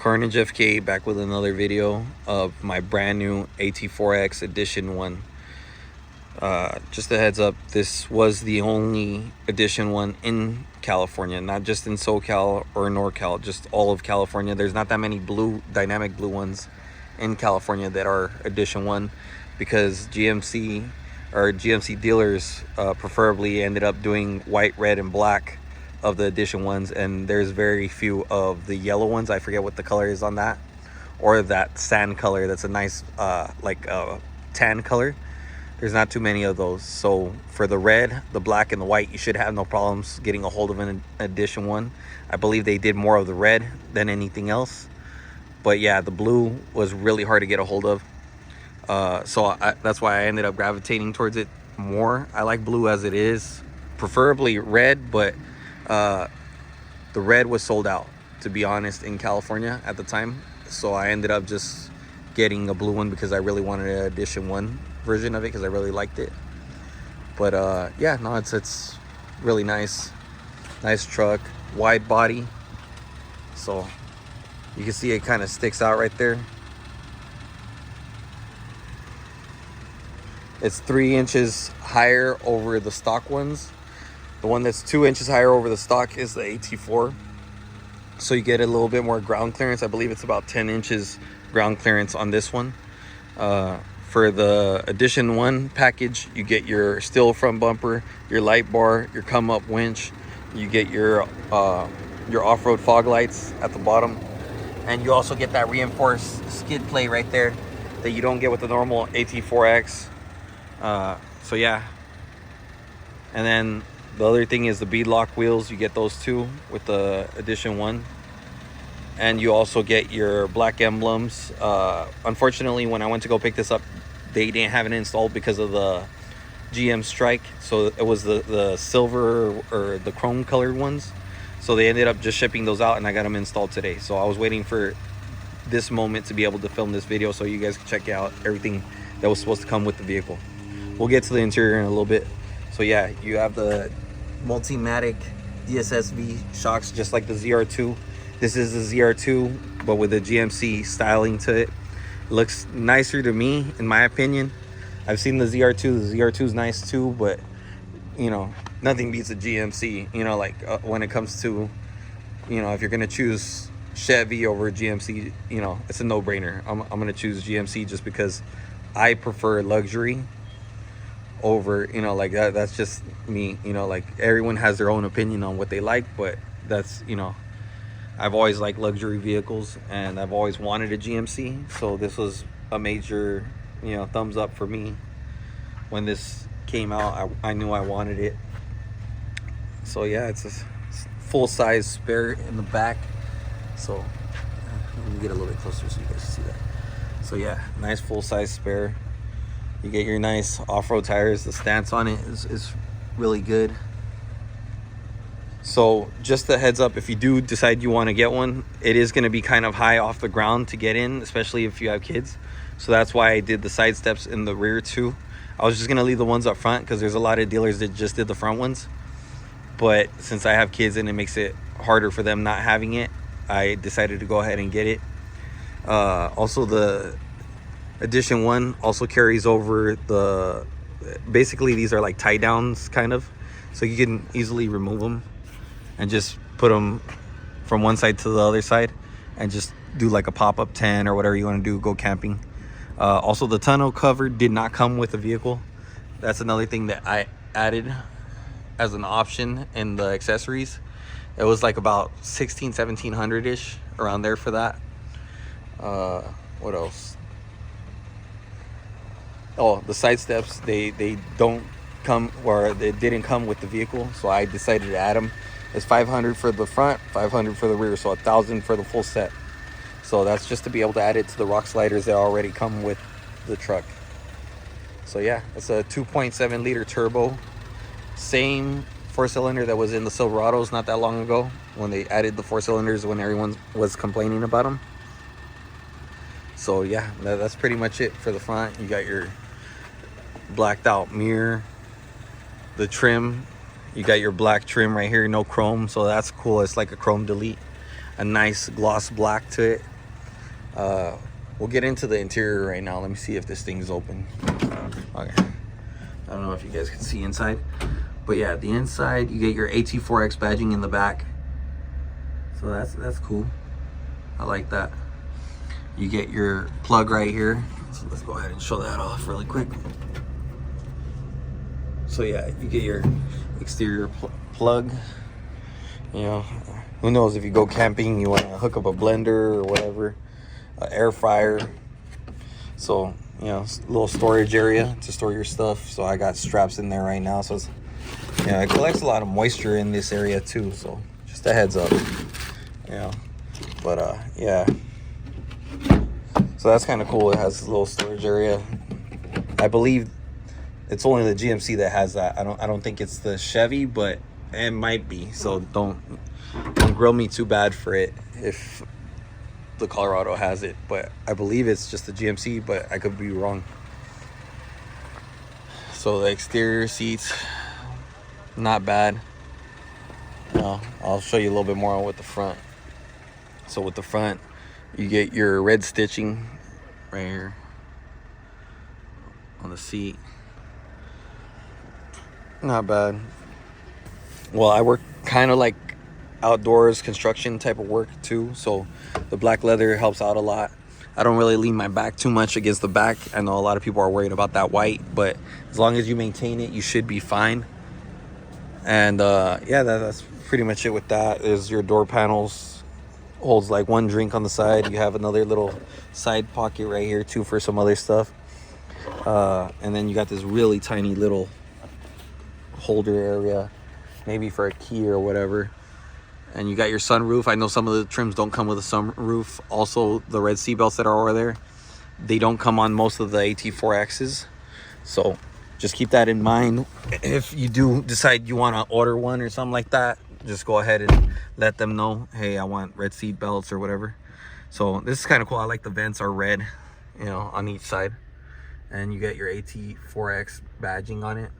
Carnage FK back with another video of my brand new AT4X edition 1. Just a heads up, this was the only edition 1 in California, not just in SoCal or NorCal, just all of California. There's not that many dynamic blue ones in California that are edition 1 because GMC dealers preferably ended up doing white, red, and black of the edition ones, and there's very few of the yellow ones. I forget what the color is on that, or that sand color that's a nice tan color. There's not too many of those. So for the red, the black, and the white, you should have no problems getting a hold of an edition 1. I believe they did more of the red than anything else, but yeah, the blue was really hard to get a hold of. So that's why I ended up gravitating towards it more. I like blue as it is, preferably red, but the red was sold out, to be honest, in California at the time. So I ended up just getting a blue one because I really wanted an edition 1 version of it because I really liked it. But yeah, no, it's really nice truck, wide body, so you can see it kind of sticks out right there. It's 3 inches higher over the stock ones. The one that's 2 inches higher over the stock is the AT4. So you get a little bit more ground clearance. I believe it's about 10 inches ground clearance on this one. For the edition 1 package, you get your steel front bumper, your light bar, your come up winch. You get your off-road fog lights at the bottom. And you also get that reinforced skid plate right there that you don't get with the normal AT4X. So yeah. And then the other thing is the beadlock wheels. You get those too with the edition 1. And you also get your black emblems. Unfortunately, when I went to go pick this up, they didn't have it installed because of the GM strike. So it was the silver or the chrome colored ones. So they ended up just shipping those out, and I got them installed today. So I was waiting for this moment to be able to film this video so you guys can check out everything that was supposed to come with the vehicle. We'll get to the interior in a little bit. So yeah, you have the Multimatic DSSV shocks just like the ZR2. This is the ZR2 but with the GMC styling to it. Looks nicer to me, in my opinion. I've seen the ZR2. The ZR2 is nice too, but you know, nothing beats a GMC. You know, like when it comes to, you know, if you're gonna choose Chevy over GMC, you know, it's a no-brainer. I'm gonna choose GMC just because I prefer luxury over, you know, like that's just me. You know, like everyone has their own opinion on what they like, but that's, you know, I've always liked luxury vehicles and I've always wanted a GMC, so this was a major, you know, thumbs up for me. When this came out, I knew I wanted it. So yeah, it's a full-size spare in the back. So let me get a little bit closer so you guys can see that. So yeah, nice full-size spare. You get your nice off-road tires. The stance on it is really good. So just a heads up, if you do decide you want to get one, it is going to be kind of high off the ground to get in, especially if you have kids. So that's why I did the side steps in the rear too. I was just going to leave the ones up front because there's a lot of dealers that just did the front ones. But since I have kids and it makes it harder for them not having it, I decided to go ahead and get it. Also, the edition 1 also carries over the, basically these are like tie downs kind of, so you can easily remove them and just put them from one side to the other side and just do like a pop-up tent or whatever you want to do, go camping. Also, the tonneau cover did not come with the vehicle. That's another thing that I added as an option in the accessories. It was like about 1700 ish around there for that. What else? Oh, the side steps, they don't come, or they didn't come with the vehicle, so I decided to add them. It's 500 for the front, 500 for the rear, so 1,000 for the full set. So that's just to be able to add it to the rock sliders that already come with the truck. So yeah, it's a 2.7 liter turbo, same 4-cylinder that was in the Silverados not that long ago when they added the 4 cylinders when everyone was complaining about them. So yeah, that's pretty much it for the front. You got your blacked out mirror, the trim, you got your black trim right here, no chrome, so that's cool. It's like a chrome delete, a nice gloss black to it. We'll get into the interior right now. Let me see if this thing's open. Okay, I don't know if you guys can see inside, but yeah, the inside, you get your AT4X badging in the back, so that's cool. I like that. You get your plug right here, so let's go ahead and show that off really quick. So yeah, you get your exterior plug. You know, who knows, if you go camping, you want to hook up a blender or whatever, air fryer. So, you know, a little storage area to store your stuff. So I got straps in there right now. So it's, you know, it collects a lot of moisture in this area too. So just a heads up, you know. But yeah. So that's kind of cool. It has a little storage area. I believe it's only the GMC that has that. I don't think it's the Chevy, but it might be. So don't grill me too bad for it if the Colorado has it, but I believe it's just the GMC, but I could be wrong. So the exterior seats, not bad. I'll show you a little bit more with the front. So with the front, you get your red stitching right here on the seat. Not bad. Well, I work kind of like outdoors construction type of work too, so the black leather helps out a lot. I don't really lean my back too much against the back. I know a lot of people are worried about that white, but as long as you maintain it, you should be fine. And yeah, that's pretty much it with that. Is your door panels, holds like one drink on the side. You have another little side pocket right here too for some other stuff, and then you got this really tiny little holder area, maybe for a key or whatever. And you got your sunroof. I know some of the trims don't come with a sunroof. Also, the red seat belts that are over there, they don't come on most of the AT4Xs. So just keep that in mind. If you do decide you want to order one or something like that, just go ahead and let them know, hey, I want red seat belts or whatever. So this is kind of cool. I like the vents are red, you know, on each side. And you get your AT4X badging on it.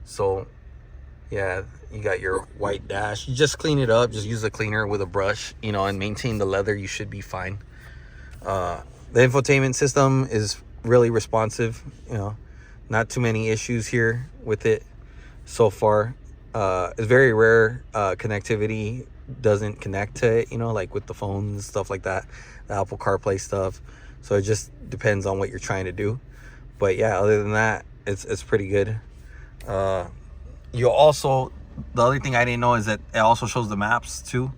So yeah, you got your white dash. You just clean it up. Just use a cleaner with a brush, you know, and maintain the leather. You should be fine. The infotainment system is really responsive. You know, not too many issues here with it so far. It's very rare connectivity doesn't connect to it, you know, like with the phones and stuff like that, the Apple CarPlay stuff. So it just depends on what you're trying to do. But yeah, other than that, it's pretty good. You also, the other thing I didn't know is that it also shows the maps too.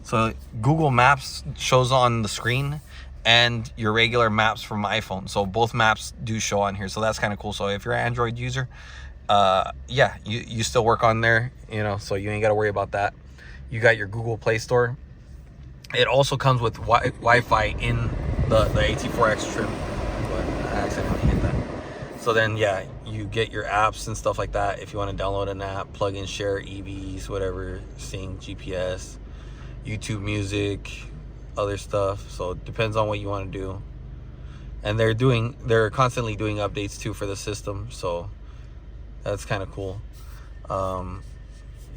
So Google Maps shows on the screen and your regular maps from iPhone. So both maps do show on here. So that's kind of cool. So if you're an Android user, yeah, you still work on there, you know, so you ain't got to worry about that. You got your Google Play Store. It also comes with Wi-Fi in the AT4X trim. But I accidentally hit that. So then, yeah, you get your apps and stuff like that. If you want to download an app, plug in, share, EVs, whatever, sync, GPS, YouTube music, other stuff. So it depends on what you want to do. And they're constantly doing updates too for the system. So that's kind of cool.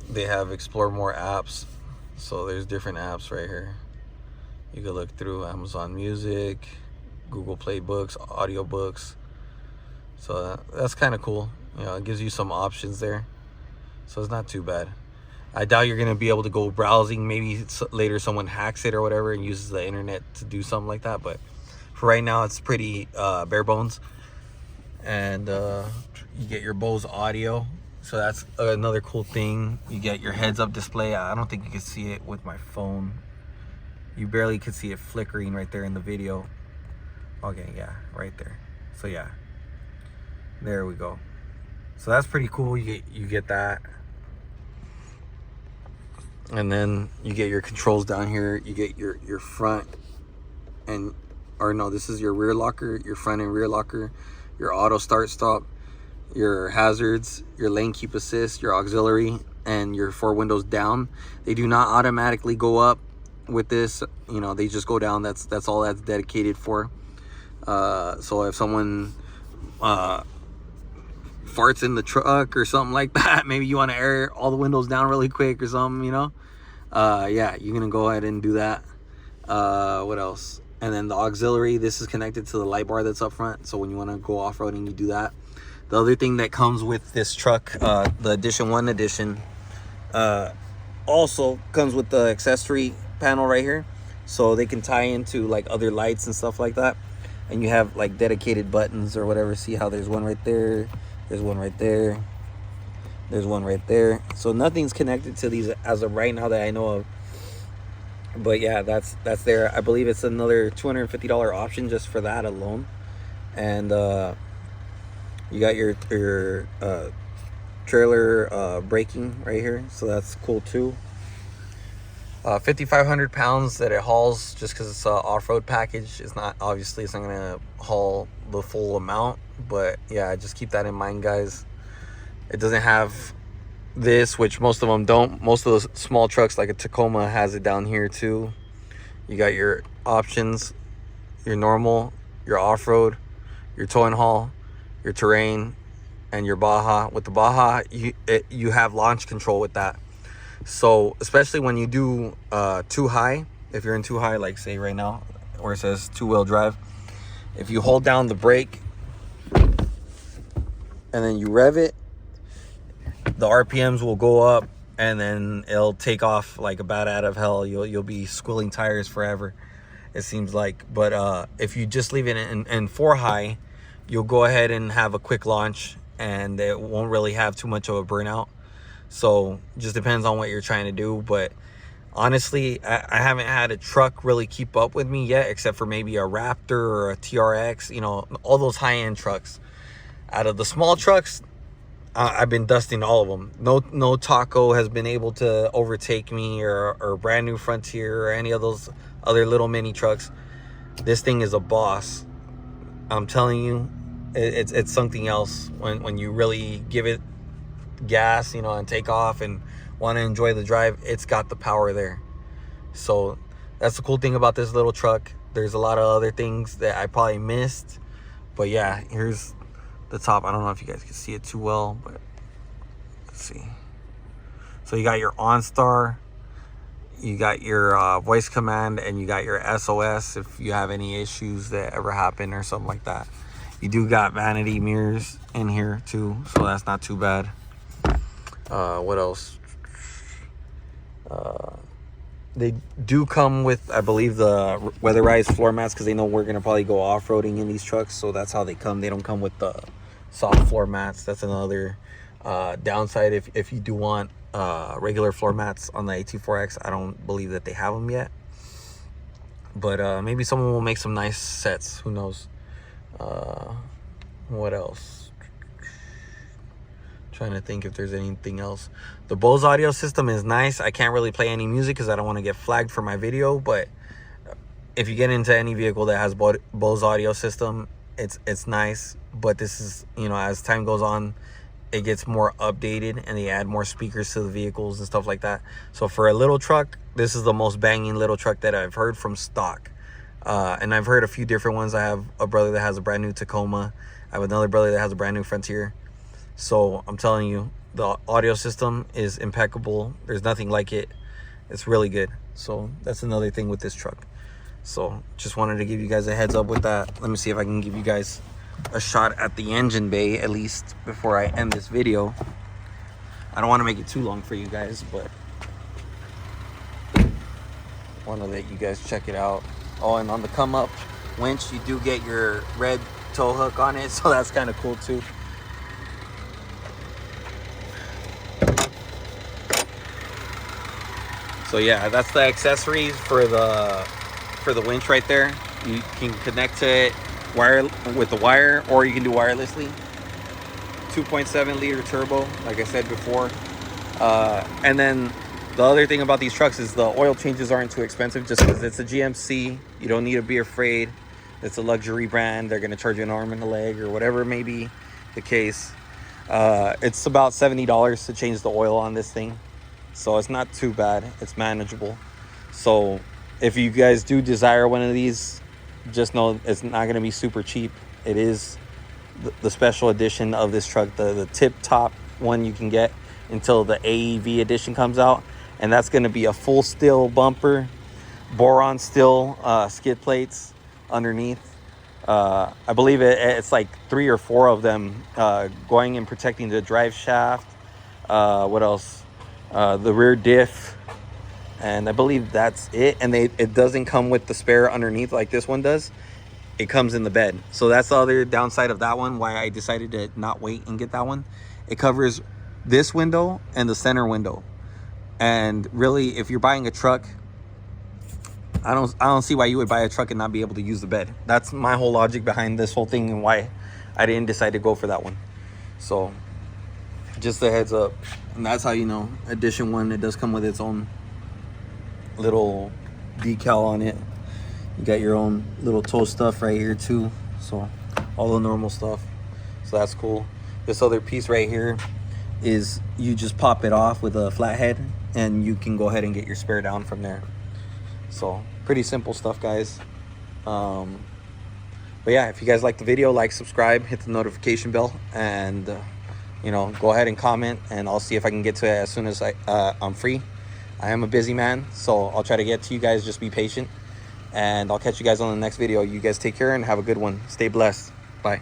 They have explore more apps. So there's different apps right here. You can look through Amazon Music, Google Play Books, audiobooks. So that's kind of cool. You know, it gives you some options there. So it's not too bad. I doubt you're going to be able to go browsing. Maybe later someone hacks it or whatever and uses the internet to do something like that. But for right now, it's pretty bare bones. And you get your Bose audio. So that's another cool thing. You get your heads-up display. I don't think you can see it with my phone. You barely could see it flickering right there in the video. Okay, yeah, right there. So yeah. There we go. So that's pretty cool. You get that. And then you get your controls down here. You get your front and, or no, this is your rear locker, your front and rear locker, your auto start stop, your hazards, your lane keep assist, your auxiliary, and your 4 windows down. They do not automatically go up with this. You know, they just go down. That's all that's dedicated for. So if someone farts in the truck or something like that, maybe you want to air all the windows down really quick or something, you know, yeah, you're gonna go ahead and do that. What else? And then the auxiliary, this is connected to the light bar that's up front. So when you want to go off-roading, you do that. The other thing that comes with this truck, the Edition 1 edition, also comes with the accessory panel right here. So they can tie into like other lights and stuff like that. And you have like dedicated buttons or whatever. See how there's one right there, there's one right there, there's one right there. So nothing's connected to these as of right now that I know of. But yeah, that's there. I believe it's another $250 option just for that alone. And you got your trailer braking right here, so that's cool too. 5,500 pounds that it hauls, just because it's an off-road package. It's not, obviously it's not gonna haul the full amount, but yeah, just keep that in mind, guys. It doesn't have this, which most of them don't. Most of the small trucks like a Tacoma has it down here too. You got your options, your normal, your off-road, your tow and haul, your terrain, and your Baja. With the Baja, you have launch control with that. So especially when you do too high, if you're in too high, like say right now where it says two-wheel drive, if you hold down the brake and then you rev it, the RPMs will go up and then it'll take off like a bat out of hell. You'll be squealing tires forever, it seems like. But if you just leave it in 4 high, you'll go ahead and have a quick launch and it won't really have too much of a burnout. So just depends on what you're trying to do. But honestly, I haven't had a truck really keep up with me yet, except for maybe a Raptor or a TRX, you know, all those high-end trucks. Out of the small trucks, I've been dusting all of them. No Taco has been able to overtake me, or brand new Frontier, or any of those other little mini trucks. This thing is a boss. I'm telling you, it's something else when you really give it gas, you know, and take off and want to enjoy the drive. It's got the power there. So that's the cool thing about this little truck. There's a lot of other things that I probably missed, but yeah, here's the top. I don't know if you guys can see it too well, but let's see. So you got your OnStar, you got your voice command, and you got your SOS if you have any issues that ever happen or something like that. You do got vanity mirrors in here too, so that's not too bad. What else? They do come with, I believe, the weatherized floor mats, because they know we're gonna probably go off-roading in these trucks, so that's how they come. They don't come with the soft floor mats. That's another downside. If you do want regular floor mats on the AT4X, I don't believe that they have them yet, but maybe someone will make some nice sets, who knows. What else? Trying to think if there's anything else. The Bose audio system is nice. I can't really play any music because I don't want to get flagged for my video, but if you get into any vehicle that has Bose audio system, it's nice. But this is, you know, as time goes on, it gets more updated and they add more speakers to the vehicles and stuff like that. So for a little truck, this is the most banging little truck that I've heard from stock. And I've heard a few different ones. I have a brother that has a brand new Tacoma. I have another brother that has a brand new Frontier. So I'm telling you, the audio system is impeccable. There's nothing like it. It's really good. So that's another thing with this truck. So just wanted to give you guys a heads up with that. Let me see if I can give you guys a shot at the engine bay at least before I end this video. I don't want to make it too long for you guys, but want to let you guys check it out. Oh, and on the come up winch, you do get your red tow hook on it, so that's kind of cool too. So yeah, that's the accessories for the winch right there. You can connect to it with the wire, or you can do wirelessly. 2.7 liter turbo, like I said before. And then the other thing about these trucks is the oil changes aren't too expensive, just because it's a GMC. You don't need to be afraid. It's a luxury brand. They're gonna charge you an arm and a leg or whatever may be the case. It's about $70 to change the oil on this thing. So it's not too bad. It's manageable. So if you guys do desire one of these, just know it's not going to be super cheap. It is the special edition of this truck, the tip top one you can get until the AEV edition comes out. And that's going to be a full steel bumper, boron steel skid plates underneath. I believe it's like 3 or 4 of them going and protecting the drive shaft. What else? The rear diff, and I believe that's it. And it doesn't come with the spare underneath like this one does. It comes in the bed. So that's the other downside of that one, why I decided to not wait and get that one. It covers this window and the center window. And really, if you're buying a truck, I don't see why you would buy a truck and not be able to use the bed. That's my whole logic behind this whole thing and why I didn't decide to go for that one. So just a heads up. And that's how you know, edition 1, it does come with its own little decal on it. You got your own little toe stuff right here too. So all the normal stuff. So that's cool. This other piece right here is you just pop it off with a flathead and you can go ahead and get your spare down from there. So pretty simple stuff, guys. But yeah, if you guys like the video, like, subscribe, hit the notification bell, and you know, go ahead and comment, and I'll see if I can get to it as soon as I'm free. I am a busy man, so I'll try to get to you guys. Just be patient, and I'll catch you guys on the next video. You guys take care and have a good one. Stay blessed. Bye.